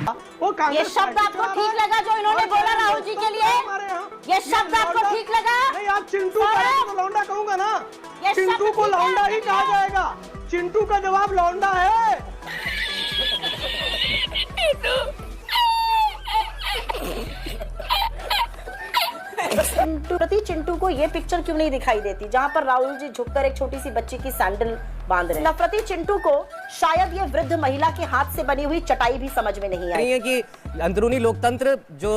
ये शब्द आपको ठीक लगा जो इन्होंने बोला राहुल जी के लिए? ये शब्द आपको ठीक लगा? नहीं, आप चिंटू को लौंडा कहूंगा ना, चिंटू को लौंडा ही कहा जाएगा। चिंटू का जवाब लौंडा है। प्रति चिंटू को ये पिक्चर क्यों नहीं दिखाई देती जहां पर राहुल जी झुककर एक छोटी सी बच्ची की सैंडल बांध रहे हैं? नफरती चिंटू को शायद ये वृद्ध महिला के हाथ से बनी हुई चटाई भी समझ में नहीं आई है कि अंदरूनी लोकतंत्र जो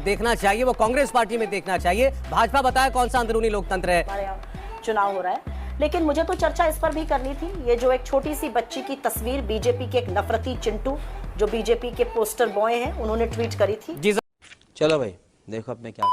देखना चाहिए वो कांग्रेस पार्टी में देखना चाहिए। भाजपा बताया कौन सा अंदरूनी लोकतंत्र है? हमारे यहाँ चुनाव हो रहा है, लेकिन मुझे तो चर्चा इस पर भी करनी थी। ये जो एक छोटी सी बच्ची की तस्वीर बीजेपी के एक नफरती चिंटू जो बीजेपी के पोस्टर बॉय हैं उन्होंने ट्वीट करी थी। चलो भाई देखो अब मैं क्या।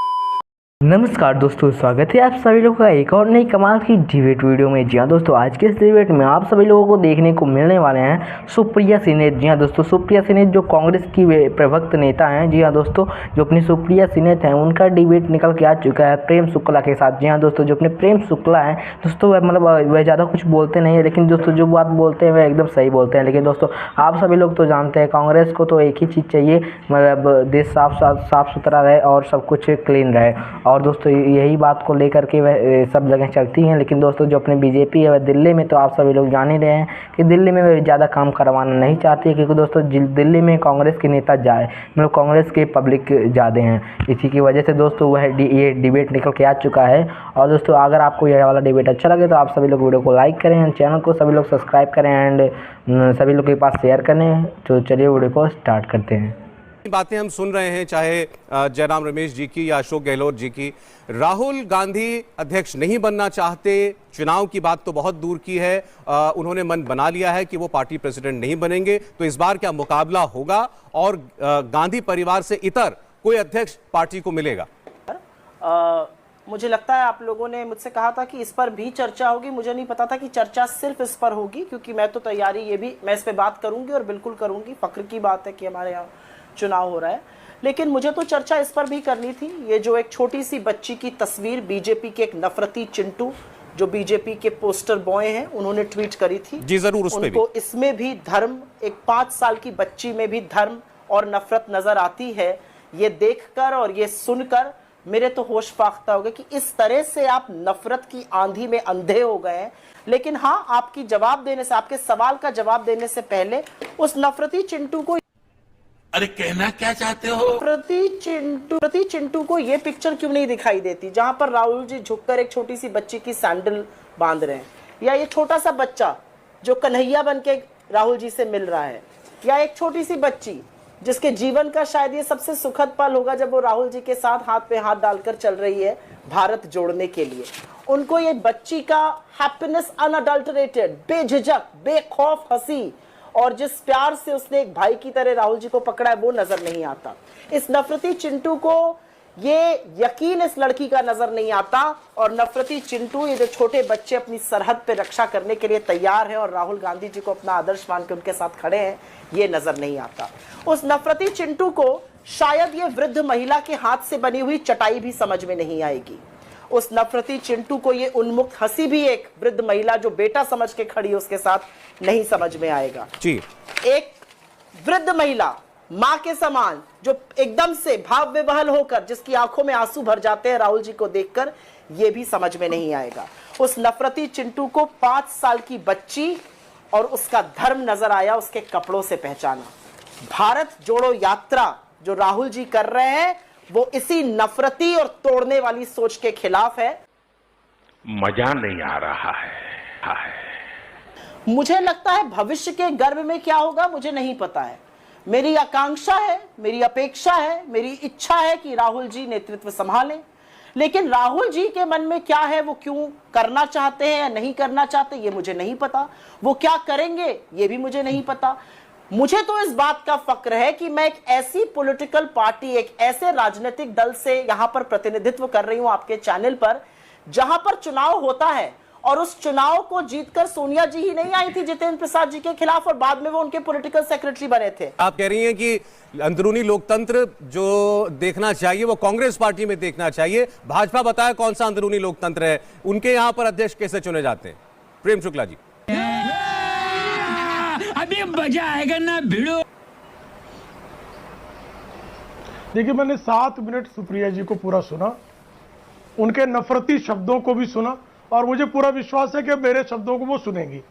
नमस्कार दोस्तों, स्वागत है आप सभी लोगों का एक और नई कमाल की डिबेट वीडियो में। जी हाँ दोस्तों, आज के इस डिबेट में आप सभी लोगों को देखने को मिलने वाले हैं सुप्रिया सिनेत। जी हाँ दोस्तों, सुप्रिया सिनेत जो कांग्रेस की प्रवक्त नेता हैं। जी हाँ दोस्तों, जो अपनी सुप्रिया सिनेत हैं उनका डिबेट निकल के आ चुका है प्रेम शुक्ला के साथ। जी हाँ दोस्तों, जो अपने प्रेम शुक्ला हैं दोस्तों मतलब वह ज़्यादा कुछ बोलते नहीं है, लेकिन दोस्तों जो बात बोलते हैं वह एकदम सही बोलते हैं। लेकिन दोस्तों आप सभी लोग तो जानते हैं कांग्रेस को तो एक ही चीज़ चाहिए, मतलब देश साफ सुथरा रहे और सब कुछ क्लीन रहे। और दोस्तों यही बात को लेकर के वह सब जगह चलती हैं। लेकिन दोस्तों जो अपने बीजेपी है वह दिल्ली में तो आप सभी लोग जान ही रहे हैं कि दिल्ली में वह ज़्यादा काम करवाना नहीं चाहती है, क्योंकि दोस्तों दिल्ली में कांग्रेस के नेता जाए मतलब कांग्रेस के पब्लिक ज़्यादा हैं। इसी की वजह से दोस्तों वह ये डिबेट निकल के आ चुका है। और दोस्तों अगर आपको यह वाला डिबेट अच्छा लगे तो आप सभी लोग वीडियो को लाइक करें, चैनल को सभी लोग सब्सक्राइब करें एंड सभी लोग के पास शेयर करें। तो चलिए वीडियो को स्टार्ट करते हैं। बातें हम सुन रहे हैं चाहे जयराम रमेश जी की या अशोक गहलोत जी की। राहुल गांधी अध्यक्ष नहीं बनना चाहते, चुनाव की बात तो बहुत दूर की है। उन्होंने मन बना लिया है कि वो पार्टी प्रेसिडेंट नहीं बनेंगे। तो इस बार क्या मुकाबला होगा और गांधी परिवार से इतर कोई अध्यक्ष पार्टी को मिलेगा? मुझे लगता है आप लोगों ने मुझसे कहा था कि इस पर भी चर्चा होगी। मुझे नहीं पता था कि चर्चा सिर्फ इस पर होगी, क्योंकि मैं तो तैयारी ये भी मैं इस पे बात करूंगी और बिल्कुल करूंगी। फक्र की बात है कि हमारे यहाँ चुनाव हो रहा है, लेकिन मुझे तो चर्चा इस पर भी करनी थी। ये जो एक छोटी सी बच्ची की तस्वीर बीजेपी के एक नफरती चिंटू जो बीजेपी के पोस्टर बॉय हैं उन्होंने ट्वीट करी थी। जी जरूर, उस पे भी इसमें भी धर्म, एक 5 साल की बच्ची में भी धर्म और नफरत नजर आती है। ये देखकर और ये सुनकर मेरे तो होश फाख्ता हो गए कि इस तरह से आप नफरत की आंधी में अंधे हो गए हैं। लेकिन हाँ, आपकी जवाब देने से, आपके सवाल का जवाब देने से पहले उस नफरती चिंटू को, अरे कहना क्या चाहते हो? प्रति चिंटू को ये पिक्चर क्यों नहीं दिखाई देती जहां पर राहुल जी झुककर एक छोटी सी बच्ची की सैंडल बांध रहे हैं, या ये छोटा सा बच्चा जो कन्हैया बन के राहुल जी से मिल रहा है, या एक छोटी सी बच्ची जिसके जीवन का शायद ये सबसे सुखद पल होगा जब वो राहुल जी के साथ हाथ पे हाथ डालकर चल रही है भारत जोड़ने के लिए। उनको ये बच्ची का हैप्पीनेस अनअडल्टरेटेड, बेझिझक, बेखौफ हंसी और जिस प्यार से उसने एक भाई की तरह राहुल जी को पकड़ा है वो नजर नहीं आता। इस नफरती चिंटू को ये यकीन इस लड़की का नजर नहीं आता। और नफरती चिंटू, ये जो छोटे बच्चे अपनी सरहद पे रक्षा करने के लिए तैयार हैं और राहुल गांधी जी को अपना आदर्श मान के उनके साथ खड़े हैं, ये नजर नहीं आता। उस नफरती चिंटू को शायद ये वृद्ध महिला के हाथ से बनी हुई चटाई भी समझ में नहीं आएगी। उस नफरती चिंटू को ये उन्मुक्त हंसी भी एक वृद्ध महिला जो बेटा समझ के खड़ी है उसके साथ नहीं समझ में आएगा। जी, एक वृद्ध महिला मां के समान जो एकदम से भाव विवहल होकर जिसकी आंखों में आंसू भर जाते हैं राहुल जी को देखकर, ये भी समझ में नहीं आएगा। उस नफरती चिंटू को 5 साल की बच्ची और उसका धर्म नजर आया, उसके कपड़ों से पहचाना। भारत जोड़ो यात्रा जो राहुल जी कर रहे हैं वो इसी नफरती और तोड़ने वाली सोच के खिलाफ है। मजा नहीं आ रहा है। मुझे लगता है भविष्य के गर्भ में क्या होगा मुझे नहीं पता है। मेरी आकांक्षा है, मेरी अपेक्षा है, मेरी इच्छा है कि राहुल जी नेतृत्व संभालें। लेकिन राहुल जी के मन में क्या है, वो क्यों करना चाहते हैं या नहीं करना चाहते, ये मुझे नहीं पता। वो क्या करेंगे ये भी मुझे नहीं पता। मुझे तो इस बात का फक्र है कि मैं एक ऐसी पॉलिटिकल पार्टी, एक ऐसे राजनीतिक दल से यहां पर प्रतिनिधित्व कर रही हूं आपके चैनल पर, जहां पर चुनाव होता है और उस चुनाव को जीतकर सोनिया जी ही नहीं आई थी जितेंद्र प्रसाद जी के खिलाफ, और बाद में वो उनके पॉलिटिकल सेक्रेटरी बने थे। आप कह रही हैं कि अंदरूनी लोकतंत्र जो देखना चाहिए वो कांग्रेस पार्टी में देखना चाहिए। भाजपा बताया कौन सा अंदरूनी लोकतंत्र है, उनके यहां पर अध्यक्ष कैसे चुने जाते हैं? प्रेम शुक्ला जी। अभी मजा आएगा ना भिड़ो। देखिए, मैंने 7 मिनट सुप्रिया जी को पूरा सुना, उनके नफरती शब्दों को भी सुना, और मुझे पूरा विश्वास है कि मेरे शब्दों को वो सुनेंगी।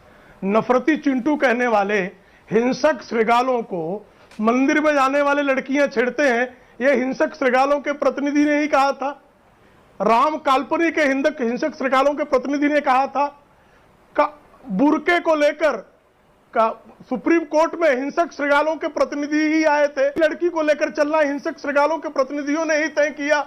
नफरती चिंटू कहने वाले हिंसक श्रृगालों को मंदिर में जाने वाले लड़कियां छेड़ते हैं, ये हिंसक श्रृगालों के प्रतिनिधि ने ही कहा था। राम काल्पनिक के हिंसक श्रृगालों के प्रतिनिधि ने कहा था। बुरके को लेकर सुप्रीम कोर्ट में हिंसक श्रृगालों के प्रतिनिधि ही आए थे। लड़की को लेकर चलना हिंसक श्रृगालों के प्रतिनिधियों ने ही तय किया।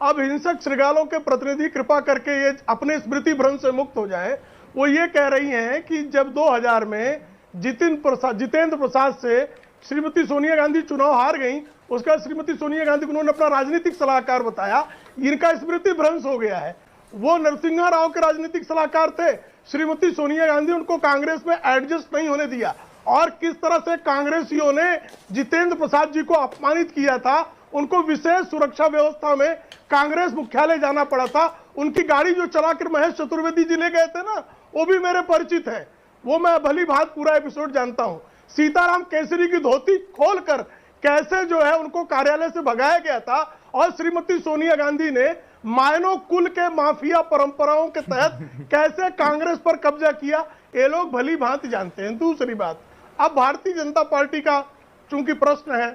अब हिंसक श्रृगालों के प्रतिनिधि कृपा करके ये अपने स्मृति भ्रंश से मुक्त हो जाएं। वो ये कह रही हैं कि जब 2000 में जितेंद्र प्रसाद से श्रीमती सोनिया गांधी चुनाव हार गई, उसका श्रीमती सोनिया गांधी को उन्होंने अपना राजनीतिक सलाहकार बताया। इनका स्मृति भ्रंश हो गया है। वो नरसिम्हा राव के राजनीतिक सलाहकार थे। श्रीमती सोनिया गांधी उनको कांग्रेस में एडजस्ट नहीं होने दिया, और किस तरह से कांग्रेसियों ने जितेंद्र प्रसाद जी को अपमानित किया था। उनको विशेष सुरक्षा व्यवस्था में कांग्रेस मुख्यालय जाना पड़ा था। उनकी गाड़ी जो चलाकर महेश चतुर्वेदी जी ले गए थे ना, वो भी मेरे परिचित है। वो मैं भली भांति पूरा एपिसोड जानता हूं। सीताराम केसरी की धोती खोलकर कैसे जो है उनको कार्यालय से भगाया गया था, और श्रीमती सोनिया गांधी ने मायनो कुल के माफिया परंपराओं के तहत कैसे कांग्रेस पर कब्जा किया, ये लोग भली भांति जानते हैं। दूसरी बात, अब भारतीय जनता पार्टी का चूंकि प्रश्न है,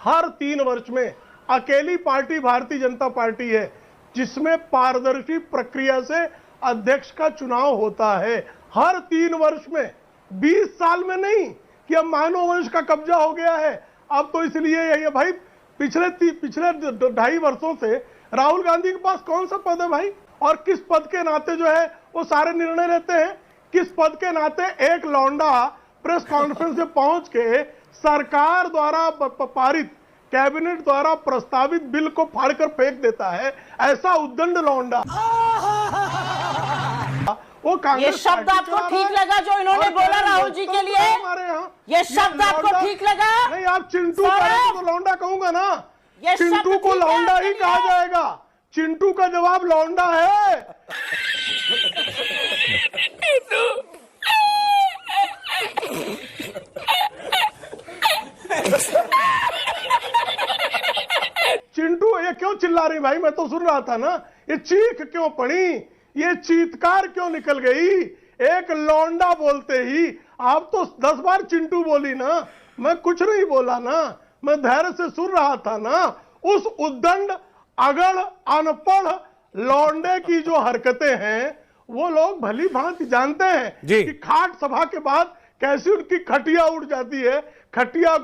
हर 3 वर्ष में अकेली पार्टी भारतीय जनता पार्टी है जिसमें पारदर्शी प्रक्रिया से अध्यक्ष का चुनाव होता है। हर 3 वर्ष में, 20 साल में नहीं कि अब मानव वंश का कब्जा हो गया है। अब तो इसलिए ये भाई पिछले 2.5 वर्षों से राहुल गांधी के पास कौन सा पद है भाई, और किस पद के नाते जो है वो सारे निर्णय लेते हैं। किस पद के नाते एक लौंडा प्रेस कॉन्फ्रेंस में पहुंच के सरकार द्वारा पारित, कैबिनेट द्वारा प्रस्तावित बिल को फाड़कर फेंक देता है। ऐसा उद्दंड लौंडा वो कांग्रेस। ये शब्द आपको ठीक लगा जो इन्होंने बोला राहुल जी के लिए? हमारे यहाँ ये शब्द आपको ठीक लगा? नहीं, आप चिंटू को लौंडा कहूंगा ना, चिंटू को लौंडा ही कहा जाएगा। चिंटू का जवाब लौंडा है। चिंटू, ये क्यों चिल्ला रही भाई? मैं तो सुन रहा था ना। ये चीख क्यों पड़ी, ये चीत्कार क्यों निकल गई? एक लौंडा बोलते ही आप तो 10 बार चिंटू बोली ना। मैं कुछ नहीं बोला ना, मैं धैर्य से सुन रहा था ना। उस उद्दंड अगड़ अनपढ़ लौंडे की जो हरकतें हैं वो लोग भली भांति जानते हैं कि खाट सभा के बाद कैसी उनकी खटिया उठ जाती है, खटिया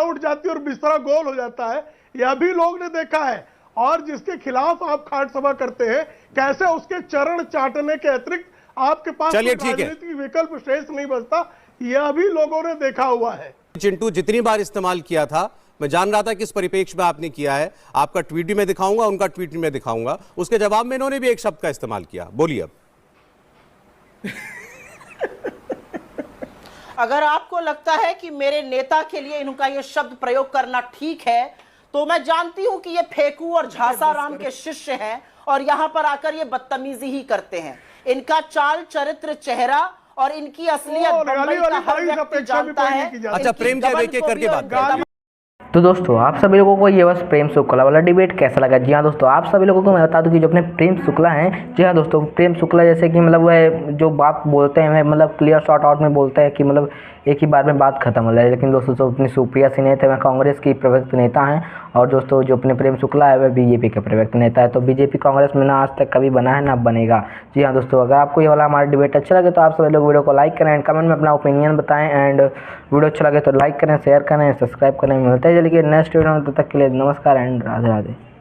उठ जाती है और बिस्तरा गोल हो जाता है। यह भी लोग ने देखा है। और जिसके खिलाफ आप खाट सभा करते हैं, कैसे उसके चरण चाटने के अतिरिक्त आपके पास राजनीतिक विकल्प शेष नहीं बचता, यह भी लोगों ने देखा हुआ है। चिंटू जितनी बार इस्तेमाल किया था, मैं जान रहा था किस परिप्रेक्ष्य में आपने किया है। आपका ट्वीट भी मैं दिखाऊंगा, उनका ट्वीट भी मैं दिखाऊंगा। उसके जवाब में इन्होंने भी एक शब्द का इस्तेमाल किया। बोलिए अब। अगर आपको लगता है कि मेरे नेता के लिए इनका ये शब्द प्रयोग करना ठीक है, तो मैं जानती हूं कि ये फेकू और झांसा राम के शिष्य हैं और यहां पर आकर ये बदतमीजी ही करते हैं। इनका चाल चरित्र, चेहरा और इनकी असलियत बंबई का हर व्यक्ति जानता है। अच्छा, प्रेम जब एक-एक करके बात करें। तो दोस्तों, आप सभी लोगों को ये बस प्रेम शुक्ला वाला डिबेट कैसा लगा? जी हाँ दोस्तों, आप सभी लोगों को मैं बता दूं कि जो अपने प्रेम शुक्ला हैं, जी हाँ दोस्तों, प्रेम शुक्ला जैसे कि मतलब वह जो बात बोलते हैं मतलब क्लियर शॉर्ट आउट में बोलते हैं कि मतलब एक ही बार में बात खत्म हो जाए। लेकिन दोस्तों जो अपनी सुप्रिया सिन्हा थे वह कांग्रेस की प्रवक्ता नेता हैं, और दोस्तों जो अपने प्रेम शुक्ला है वह बीजेपी के प्रवक्ता नेता है। तो बीजेपी कांग्रेस में ना आज तक कभी बना है ना बनेगा। जी हाँ दोस्तों, अगर आपको ये वाला हमारा डिबेट अच्छा लगे तो आप सभी लोग वीडियो को लाइक करें एंड कमेंट में अपना ओपिनियन बताएं। एंड वीडियो अच्छा लगे तो लाइक करें, शेयर करें, सब्सक्राइब करें। मिलते हैं जल्दी नेक्स्ट वीडियो में, तब तक के लिए नमस्कार एंड राधे राधे।